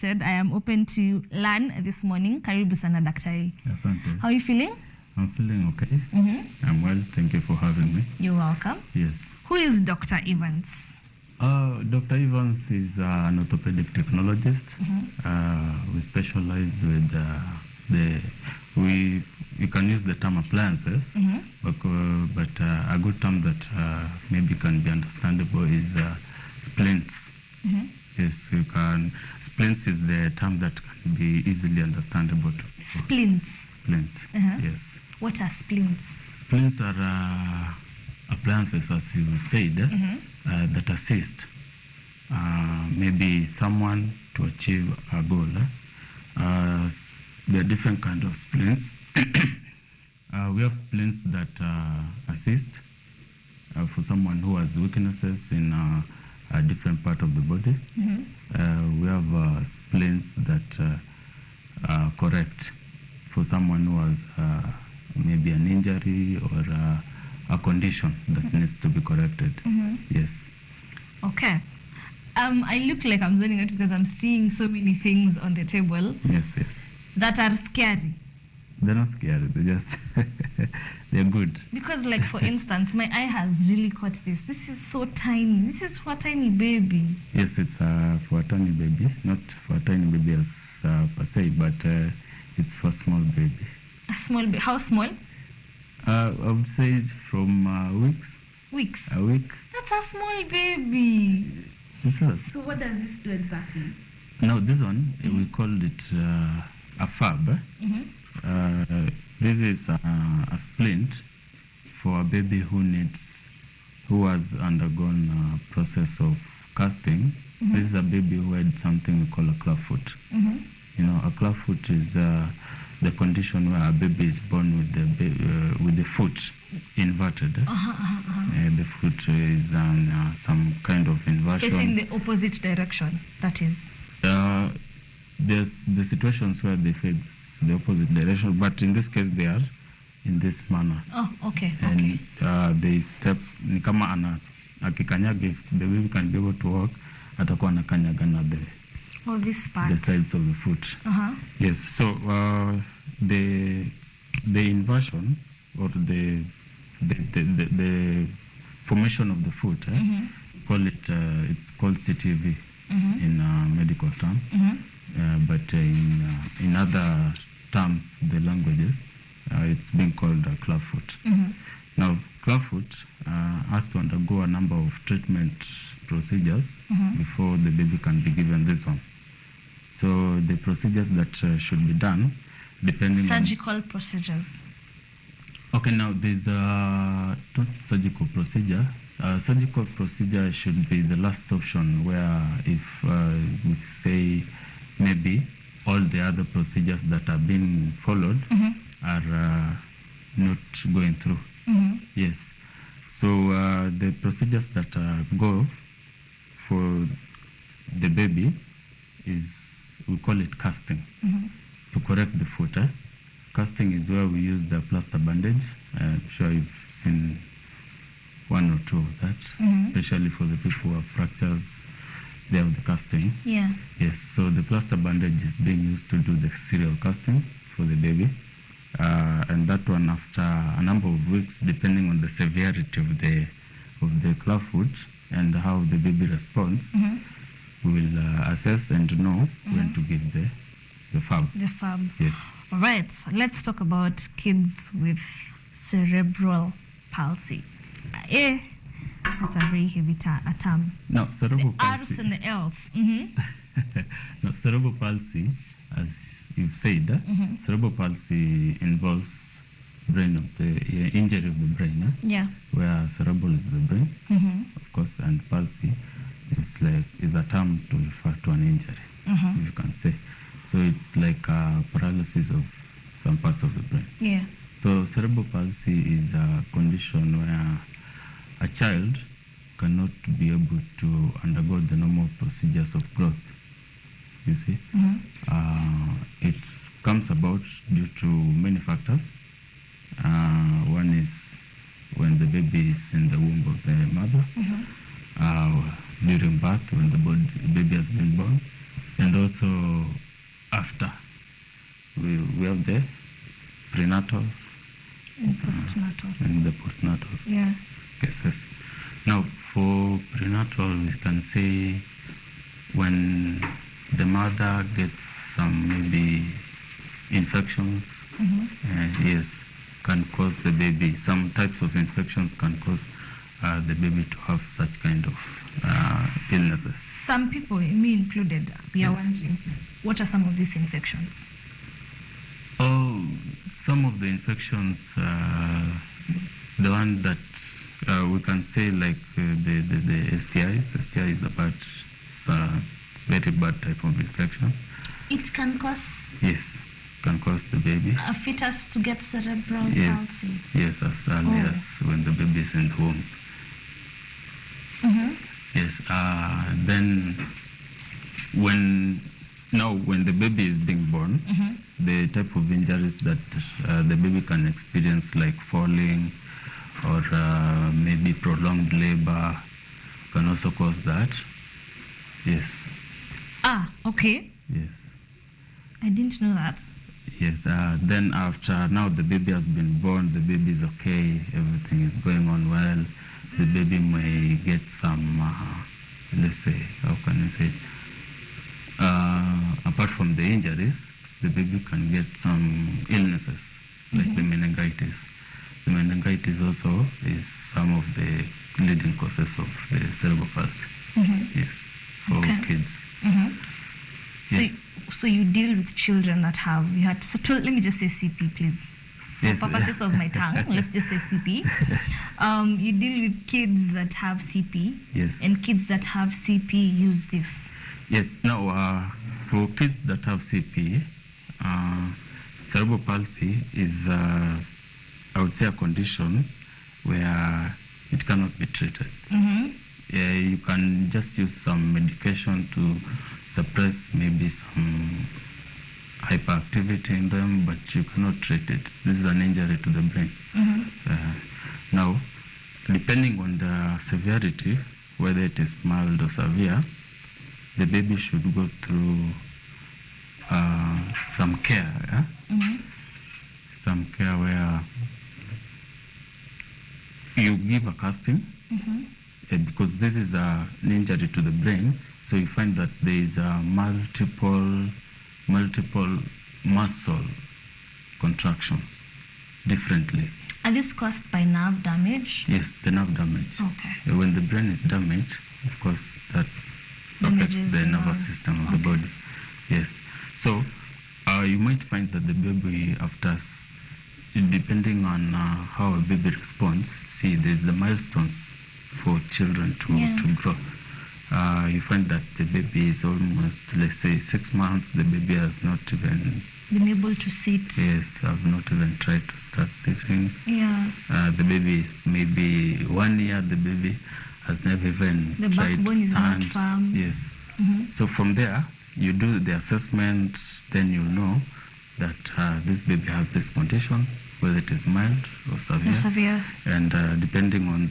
I am open to learn this morning. Karibu sana daktari. Asante. How are you feeling? I'm feeling okay. I'm well. Thank you for having me. You're welcome. Yes. Who is Dr. Evans? Dr. Evans is an orthopedic technologist. We specialize with we can use the term appliances, but a good term that maybe can be understandable is splints. Yes, you can. Splints is the term that can be easily understandable. Splints. Splints. Yes. What are splints? Splints are appliances, as you said, that assist maybe someone to achieve a goal. There are different kinds of splints. We have splints that assist for someone who has weaknesses in a different part of the body. We have splints that correct for someone who has maybe an injury or a condition that needs to be corrected. Yes. Okay. I look like I'm zoning out because I'm seeing so many things on the table. Yes. That are scary. They're not scary. They're just they're good. Because, like, for instance, my eye has really caught this. This is so tiny. This is for a tiny baby. Yes, it's for a tiny baby, not for a tiny baby as per se, but it's for a small baby. A small baby. How small? I would say from weeks. Weeks. A week. That's a small baby. So what does this do exactly? Now this one, we call it a fab. This is a splint for a baby who has undergone a process of casting. This is a baby who had something we call a clubfoot. You know, a clubfoot is the condition where a baby is born with the foot inverted. The foot is on some kind of inversion. Facing the opposite direction, that is. There's the situations where they face the opposite direction, but in this case they are in this manner. Oh, okay. And they step, ni kama akikanyaga, if the baby can be able to walk, atakuwa anakanyaga na this part. the sides of the foot. Yes, so the inversion or the formation of the foot, it's called CTV in medical term, but in other terms, the languages, it's being called a clubfoot. Now, clubfoot has to undergo a number of treatment procedures before the baby can be given this one. So the procedures that should be done, depending surgical procedures. Okay, now there's not surgical procedure. Surgical procedure should be the last option, where if we say maybe all the other procedures that are being followed are not going through. Yes. So the procedures that go for the baby is, we call it casting, to correct the foot. Casting is where we use the plaster bandage. I'm sure you've seen one or two of that, especially for the people who have fractures. They have the casting. Yeah. Yes, so the plaster bandage is being used to do the serial casting for the baby. And that one, after a number of weeks, depending on the severity of the clubfoot and how the baby responds, we will assess and know when to give the fab. The fab. Yes. All right, let's talk about kids with cerebral palsy. That's a very heavy term. Now, cerebral palsy. R's and the L's. Now, cerebral palsy, as you've said, cerebral palsy involves brain of the injury of the brain. Yeah. Where cerebral is the brain, of course, and palsy is a term to refer to an injury, if you can say. So it's like a paralysis of some parts of the brain. Yeah. So cerebral palsy is a condition where a child cannot be able to undergo the normal procedures of growth. You see, it comes about due to many factors. One is when the baby is in the womb of the mother, during birth, when the baby has been born, and also after, we have the prenatal And postnatal. and the postnatal Yeah. cases. Now, for prenatal, we can say when the mother gets some maybe infections, yes, can cause the baby. Some types of infections can cause the baby to have such kind of illnesses. Some people, me included, we are wondering, what are some of these infections? Oh, some of the infections, the one that we can say like the STIs. STI is a bad, very bad type of infection. It can cause Yes, can cause the baby. a fetus to get cerebral Yes, palsy. yes, as early as when the baby is in the womb. Yes, then when the baby is being born, the type of injuries that the baby can experience, like falling or maybe prolonged labor, can also cause that. Yes. Ah, okay. Yes. I didn't know that. Yes. Then after now the baby has been born, the baby is okay, everything is going on well. The baby may get some, let's say, how can I say it? Apart from the injuries, the baby can get some illnesses, like the meningitis. The meningitis also is some of the leading causes of the cerebral palsy. Yes, for kids. Yes. So you deal with children that have, let me just say CP, please. For Yes. purposes of my tongue, let's just say CP. You deal with kids that have CP, Yes. and kids that have CP use this. Yes. Now, for kids that have CP, cerebral palsy is, I would say, a condition where it cannot be treated. Yeah, you can just use some medication to suppress maybe some hyperactivity in them, but you cannot treat it. This is an injury to the brain. Now, depending on the severity, whether it is mild or severe, the baby should go through some care. Yeah? Some care where you give a casting, because this is an injury to the brain. So you find that there is multiple muscle contractions differently. Are these caused by nerve damage? Yes, the nerve damage. Okay. When the brain is damaged, of course, that affects Damages the the nervous nerves. system of the body. Yes. So you might find that the baby, after, depending on how a baby responds, see, there's the milestones for children to grow. You find that the baby is almost, let's say, 6 months, the baby has not even Been able to sit. Yes, I've not even tried to start sitting. Yeah. The baby is maybe 1 year, the baby has never even The tried backbone to is stand. not firm. Yes. So from there, you do the assessment, then you know that this baby has this condition, whether it is mild or severe. Severe. And depending on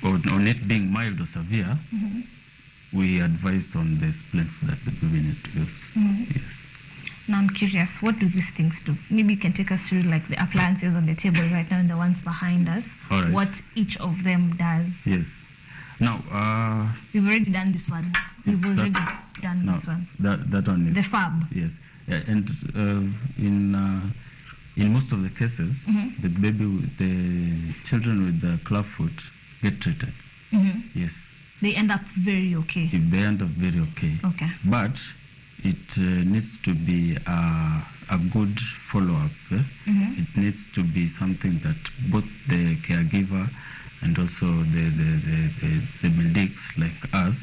on it being mild or severe, we advise on the splints that the baby needs to use. Yes. Now I'm curious, what do these things do? Maybe you can take us through like the appliances on the table right now and the ones behind us. All right. What each of them does. Yes. Now, We've already done this one. We've already done no, this one. that one is The fab. Yes. Yeah, and in most of the cases, the children with the clubfoot get treated. Yes. They end up very okay. If they end up very okay. Okay. But it needs to be a good follow-up. It needs to be something that both the caregiver and also the medics like us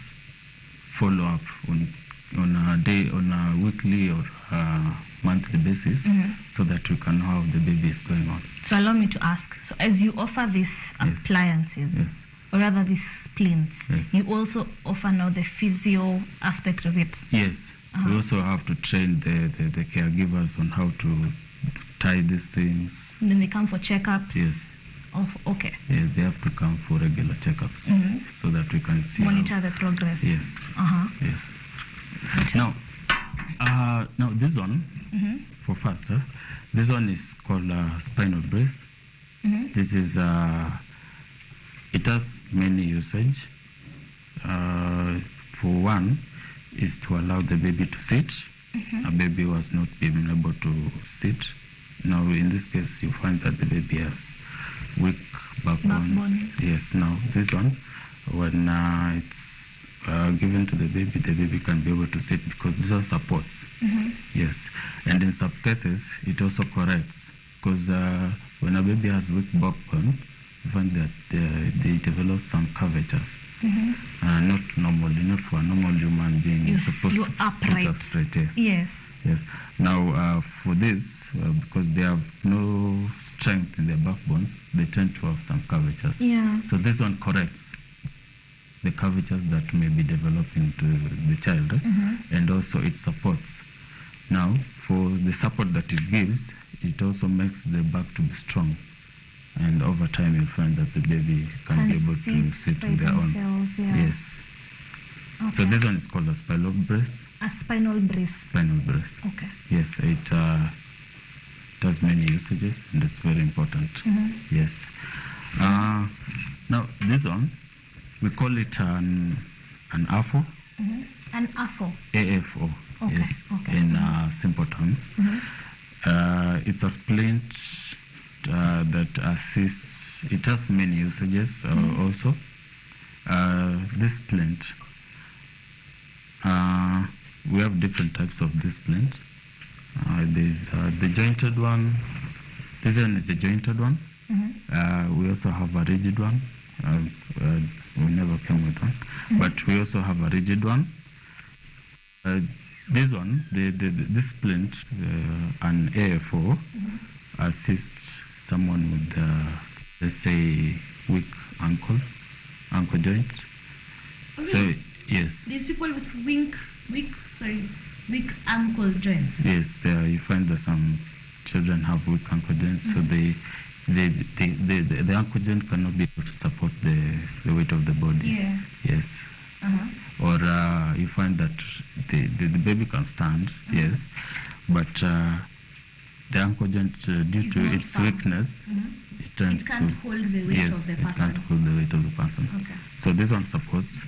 follow up on a weekly or monthly basis, so that we can know how the baby is going on. So allow me to ask. So as you offer these appliances, or rather these splints, you also offer now the physio aspect of it. Yes. We also have to train the caregivers on how to tie these things. And then they come for checkups. Yes. Oh, okay. Yes, they have to come for regular checkups so that we can see Monitor the progress. Yes. Uh-huh. Yes. Now this one, for faster, this one is called spinal brace. This is, it has many usage. For one, is to allow the baby to sit. A baby was not being able to sit. Now, in this case, you find that the baby has weak backbone. Yes. Now, this one, when it's given to the baby can be able to sit because these are supports. Yes. And in some cases, it also corrects because when a baby has weak backbone, you find that they develop some curvatures. Not normally, not for a normal human being. You're supposed to sit up straight. Yes. Yes. Now, for this, because they have no strength in their backbones, they tend to have some curvatures. Yeah. So this one corrects the curvatures that may be developing to the child, and also it supports. Now, for the support that it gives, it also makes the back to be strong. And over time, you'll find that the baby can be able to sit on their own. Yes. Okay. So this one is called a spinal brace. A spinal brace. Spinal brace. Okay. Yes, it has many usages, and it's very important. Yes. Now this one, we call it an AFO. An AFO. AFO. Okay. Yes. Okay. In simple terms, it's a splint that assists. It has many usages also. This splint, we have different types of this splint. There's the jointed one. This one is a jointed one. We also have a rigid one. We never came with one, but we also have a rigid one. This one, this splint, an AFO, assists someone with, let's say, weak ankle joint. Okay. So yes. These people with weak ankle joints. Yes, you find that some children have weak ankle joints, so the ankle joint cannot be able to support the weight of the body. Yeah. Yes. Or you find that the baby can stand, yes, but the ankle joint, due to its weakness, it tends to hold the weight of the person. It can't hold the weight of the person. Okay. So this one supports.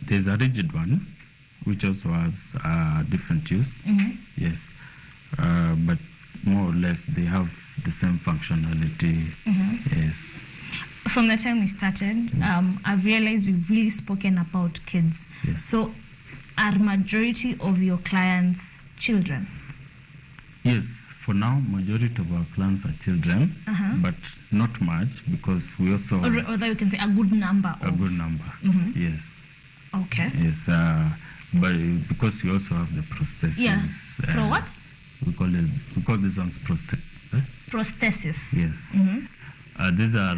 There's a rigid one, which also has different use. Yes, but more or less they have the same functionality. Yes. From the time we started, I've realized we've really spoken about kids. Yes. So, are majority of your clients children? Yes, for now, majority of our clients are children, but not much because we also... Or that you can say a good number. A good number, yes. Okay. Yes, but because we also have the prosthesis. Yeah. What? We call these ones prosthesis. Prosthesis. Yes. These are,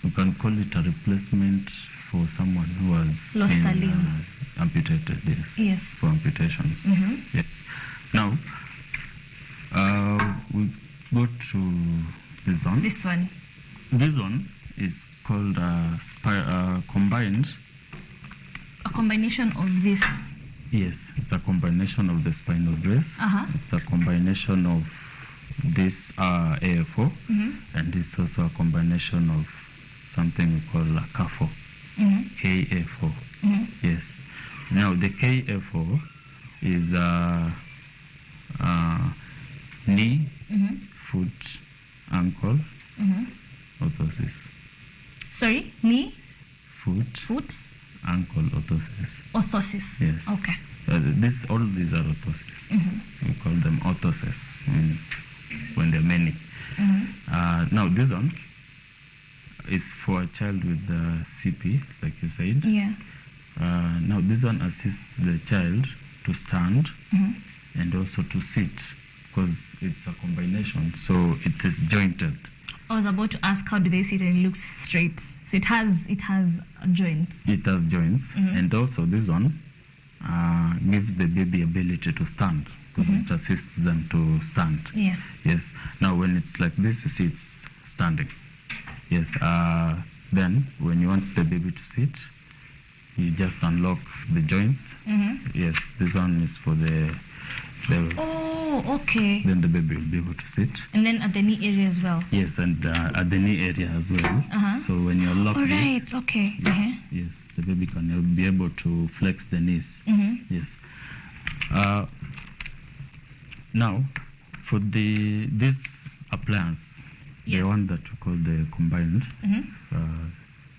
we can call it a replacement for someone who has lost a limb. Amputated, yes. Yes. For amputations. Yes. Now, we go to this one. This one. This one is called combined. A combination of this. Yes, it's a combination of the spinal brace. It's a combination of this AFO, and it's also a combination of something we call a KAFO. KFO. Yes. Now the KFO is knee, foot, ankle, orthosis. Sorry, knee, foot, ankle, orthosis. Orthosis. Yes. Okay. All these are orthoses. We call them orthoses when they're many. Now this one is for a child with CP, like you said. Yeah. Now this one assists the child to stand and also to sit because it's a combination, so it is jointed. I was about to ask, how do they sit and it looks straight? So it has joints. It has joints, and also this one gives the baby ability to stand because it assists them to stand. Yeah. Yes. Now when it's like this, you see it's standing. Yes. Then, when you want the baby to sit, you just unlock the joints. Yes, this one is for the Oh, okay. then the baby will be able to sit. And then at the knee area as well. Yes, and at the knee area as well. So when you unlock All this, right, okay. yes, the baby can be able to flex the knees. Yes. Now, for this appliance, the one that we call the combined,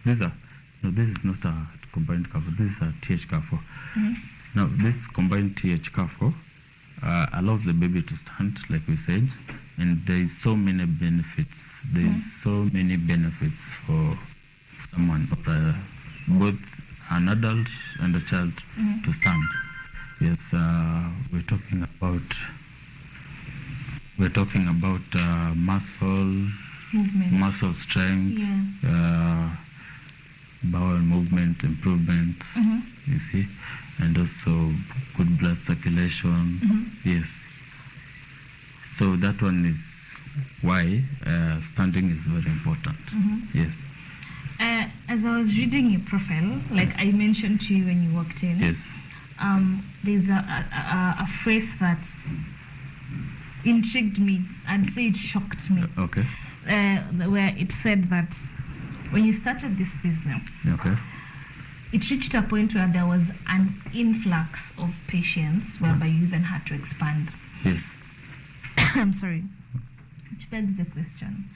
this is not a combined cover. This is a TH cover. Now, this combined TH cover allows the baby to stand, like we said, and there is so many benefits. There is so many benefits for someone, both an adult and a child, to stand. Yes, we're talking about muscle Movement. muscle strength, bowel movement improvement. You see, and also good blood circulation. Yes. So that one is why standing is very important. Yes. As I was reading your profile, like I mentioned to you when you walked in, Yes. there's a phrase that's intrigued me. I'd say it shocked me. Okay. Where it said that when you started this business, Okay. it reached a point where there was an influx of patients whereby you even had to expand. Yes. I'm sorry. Which begs the question,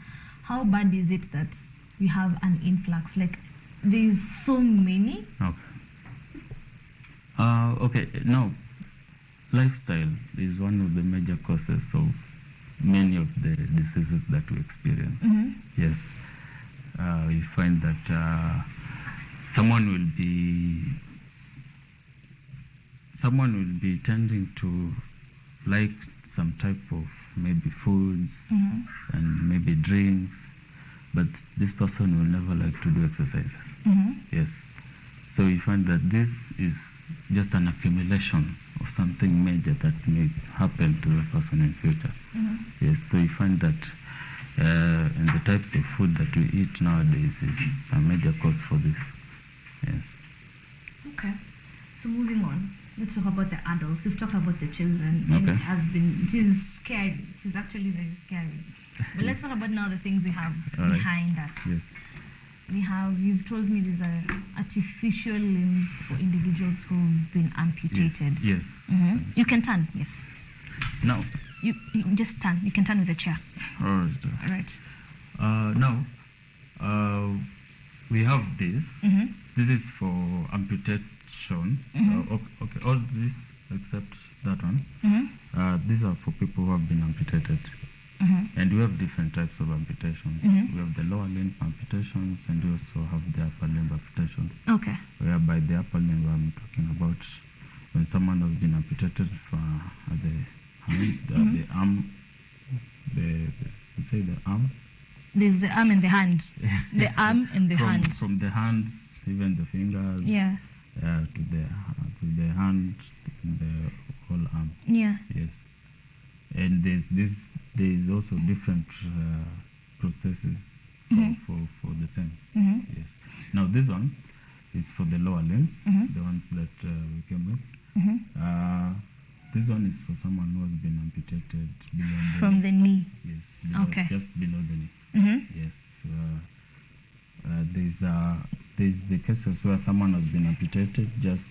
how bad is it that we have an influx? Like, there's so many. Okay. Now, lifestyle is one of the major causes of many of the diseases that we experience. Yes. You find that someone will be tending to like some type of maybe foods and maybe drinks, but this person will never like to do exercises. Yes. So you find that this is just an accumulation of something major that may happen to the person in future. Yes. So you find that and the types of food that we eat nowadays is a major cause for this. Yes. Okay. So moving on, let's talk about the adults. We've talked about the children, and it is scary. It is actually very scary. But let's talk about now the things we have behind us. Yes. You've told me these are artificial limbs for individuals who've been amputated. Yes. You can turn, yes. Now. You just turn. You can turn with a chair. All right. Now, we have this. This is for amputation. Okay, all this except that one. These are for people who have been amputated. And we have different types of amputations. We have the lower limb amputations, and we also have the upper limb amputations. Okay. Whereby the upper limb, I'm talking about when someone has been amputated from the hand, the arm, you say the arm? There's the arm and the hand. The arm and the hand. From the hands, even the fingers. Yeah. To the hand, the whole arm. Yeah. Yes. And there's also different processes for the same. Yes. Now this one is for the lower limbs, the ones that we came with. This one is for someone who has been amputated from the knee. Yes. Okay. Just below the knee. Yes. There's the cases where someone has been amputated just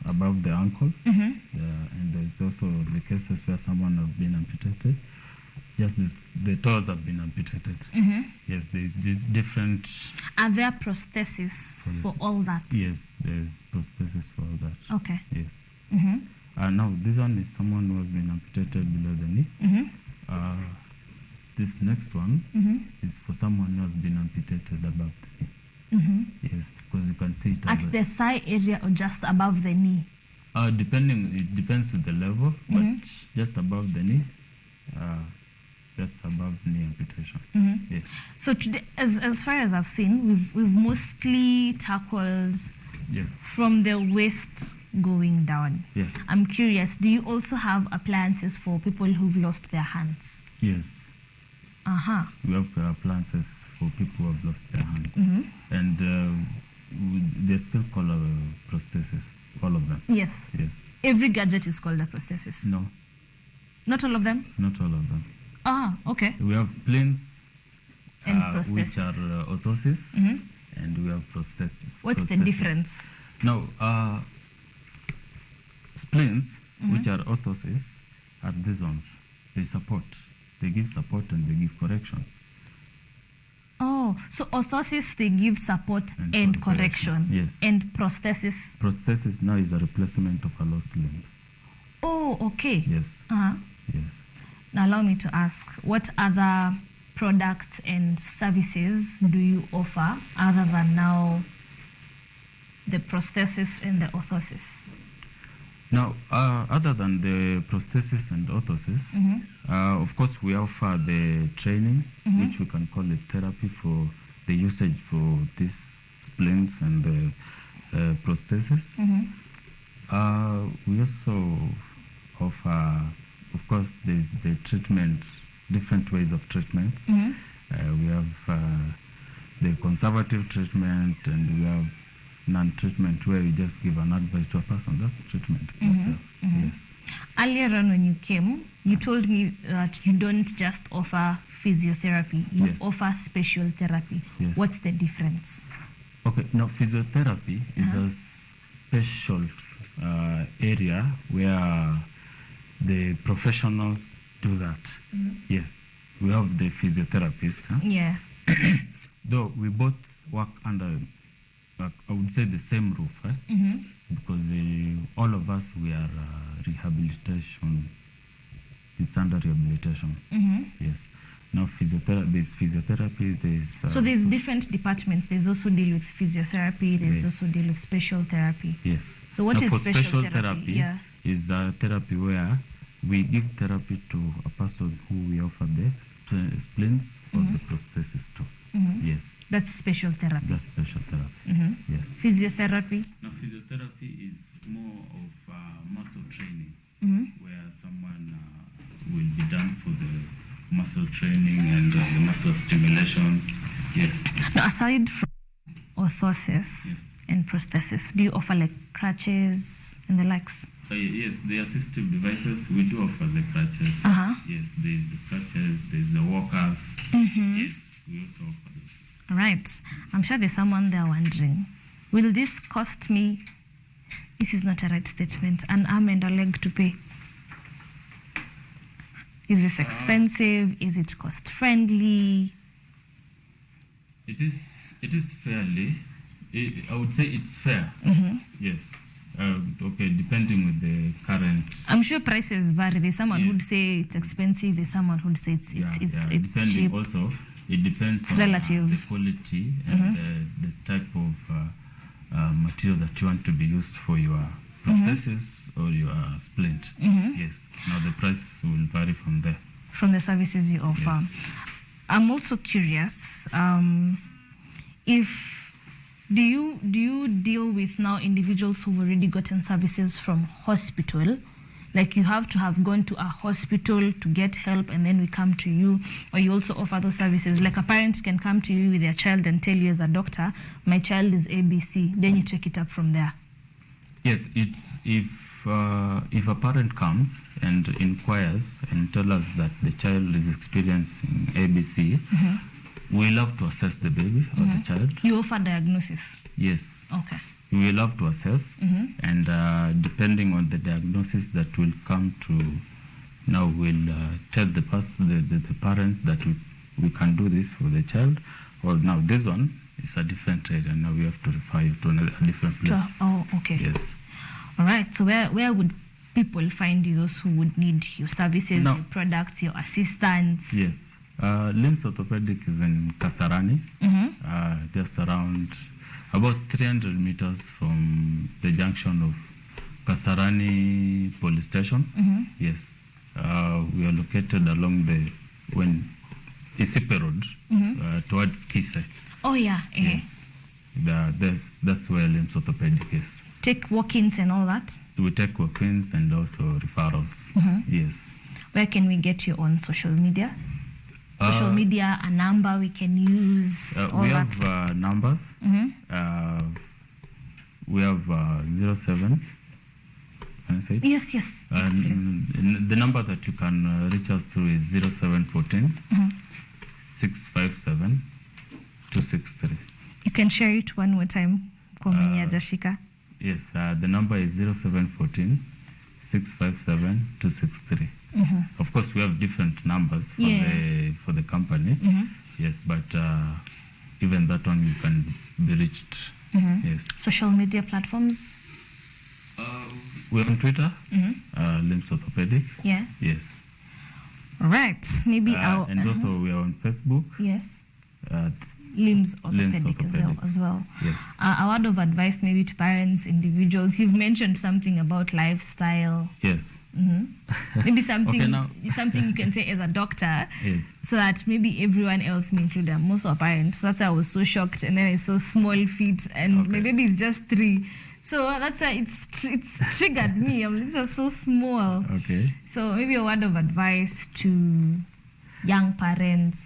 above the ankle, and there's also the cases where someone has been amputated just the toes have been amputated. Yes, there's different. Are there prostheses for all that? Yes, there's prosthesis for all that. Okay. Yes. Now this one is someone who has been amputated below the knee. This next one is for someone who has been amputated above the knee. Yes, because you can see it at the thigh area or just above the knee. It depends with the level, but just above the knee. Just above knee amputation. Yes. So today, as far as I've seen, we've mostly tackled from the waist going down. Yes. I'm curious, do you also have appliances for people who've lost their hands? Yes. We have appliances for people who have lost their hand. And they're still called prosthesis, all of them. Yes. Yes. Every gadget is called a prosthesis? No. Not all of them? Not all of them. Ah, okay. We have splints, and which are orthosis, and we have prosthesis. What's the difference? Now, splints, which are orthosis, are these ones. They support. They give support and they give correction. Oh, so orthosis, they give support and correction. Yes. And prosthesis? Prosthesis now is a replacement of a lost limb. Oh, okay. Yes. Yes. Now allow me to ask, what other products and services do you offer other than now the prosthesis and the orthosis? Now, other than the prosthesis and orthosis, of course, we offer the training, which we can call it therapy for the usage for these splints and the prosthesis. We also offer, of course, there's the treatment, different ways of treatment. We have the conservative treatment, and we have non-treatment where you just give an advice to a person. That's treatment itself. Yes. Earlier on when you came, you told me that you don't just offer physiotherapy, you offer special therapy. Yes. What's the difference? Okay, now physiotherapy is a special area where the professionals do that. Yes, we have the physiotherapist. Yeah. Though we both work under, I would say, the same roof, because all of us, we are rehabilitation. It's under rehabilitation. Yes. Now there's physiotherapy, there's... so there's different departments. There's also deal with physiotherapy, there's also deal with special therapy. Yes. So what now is for special therapy? Is a therapy where we give therapy to a person who we offer the splints or the prosthesis to. Yes. That's special therapy. That's special therapy. Yes. Physiotherapy? Now physiotherapy is more of muscle training, where someone will be done for the muscle training and the muscle stimulations. Yes. Now aside from orthosis and prosthesis, do you offer like crutches and the likes? Yes, the assistive devices, we do offer the crutches. Yes, there's the crutches, there's the walkers. Yes, we also offer those. All right. I'm sure there's someone there wondering, will this cost me, this is not a right statement, an arm and a leg to pay? Is this expensive? Is it cost friendly? It is fairly, I would say it's fair. Yes. Okay, depending with the current. I'm sure prices vary. There's someone who'd say it's expensive. There's someone who'd say it's depending cheap. Also, it depends it's on relative. The quality and the type of material that you want to be used for your prosthesis or your splint. Yes. Now the price will vary from there. From the services you offer. Yes. I'm also curious. Do you deal with now individuals who've already gotten services from hospital? Like you have to have gone to a hospital to get help and then we come to you, or you also offer those services? Like a parent can come to you with their child and tell you as a doctor, my child is ABC, then you take it up from there. Yes, it's if a parent comes and inquires and tells us that the child is experiencing ABC, we love to assess the baby or the child. You offer diagnosis? Yes. Okay. We love to assess, and depending on the diagnosis that will come to, now we'll tell the parent that we can do this for the child, or now this one is a different area, now we have to refer you to a different place. Oh, okay. Yes. All right, so where would people find you, those who would need your services, now, your products, your assistance? Yes. Limbs Orthopedic is in Kasarani, just around about 300 meters from the junction of Kasarani police station. Yes. We are located along the Isipe Road towards Kise. Oh, yeah. Yes. That's where Limbs Orthopedic is. Take walk-ins and all that? We take walk-ins and also referrals. Yes. Where can we get you on social media? social media, a number we can use? We have numbers. We have 07. Can I say it? Yes, yes. The number that you can reach us through is 0714 657 263. You can share it one more time. Yes, the number is 0714 657 263. Of course, we have different numbers for the company. Yes, but even that one you can be reached. Yes. Social media platforms? We're on Twitter, Limbs Orthopedic. Yeah. Yes. All right. Maybe and also we are on Facebook. Yes. Limbs Orthopedic as well. Yes. A word of advice maybe to parents, individuals. You've mentioned something about lifestyle. Yes. Maybe something something you can say as a doctor, so that maybe everyone else may include them. Most of our parents. That's why I was so shocked, and then I saw small feet, and my baby is just 3. So that's why it's triggered me. These are so small. Okay. So maybe a word of advice to young parents.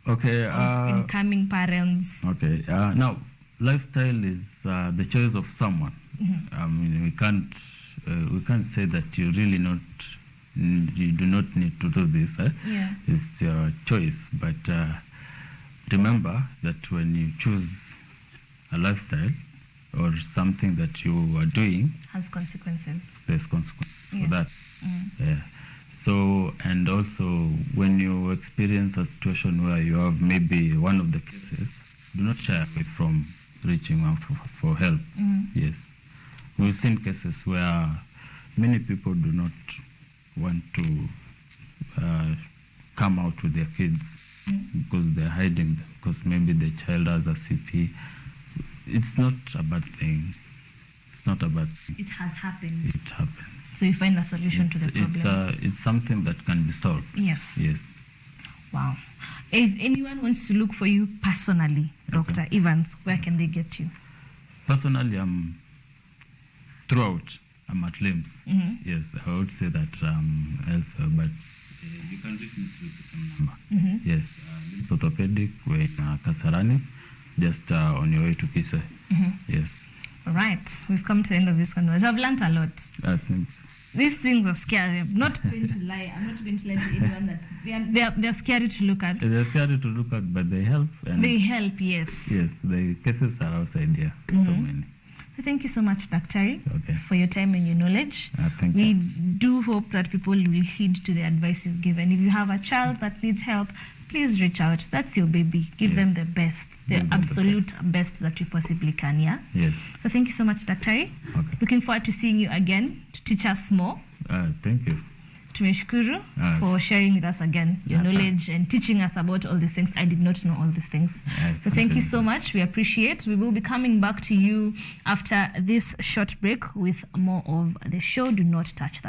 Okay. Incoming parents. Okay. Now, lifestyle is the choice of someone. I mean, we can't say that you do not need to do this. Yeah. It's your choice. But remember that when you choose a lifestyle or something that you are doing, has consequences. There's consequences for that. Yeah. So, and also when you experience a situation where you have maybe one of the cases, do not shy away from reaching out for help. Yes. We've seen cases where many people do not want to come out with their kids because they're hiding them, because maybe the child has a CP. It's not a bad thing. It's not a bad thing. It has happened. It happens. So you find a solution to the problem. It's something that can be solved. Yes. Yes. Wow. If anyone wants to look for you personally, Dr. Evans, where can they get you? Personally, I'm at Limbs. Yes, I would say that elsewhere, but you can reach me through the same number. Yes, Limbs Orthopedic, we're in Kasarani, just on your way to Kise. Yes. All right, we've come to the end of this conversation. I've learned a lot. I think these things are scary. I'm not going to lie. I'm not going to lie to anyone that they're scary to look at. They're scary to look at, but they help. And they help, yes. Yes, the cases are outside here. So many. Thank you so much, Dr. Okay. for your time and your knowledge. Thank we you. do hope that people will heed to the advice you've given. If you have a child that needs help, please reach out. That's your baby. Give them the best, the absolute best that you possibly can, yeah? Yes. So thank you so much, Dr. Okay. Looking forward to seeing you again to teach us more. Thank you. Tumeshukuru for sharing with us again your knowledge and teaching us about all these things. I did not know all these things. So thank you so much. We appreciate. We will be coming back to you after this short break with more of the show. Do not touch that.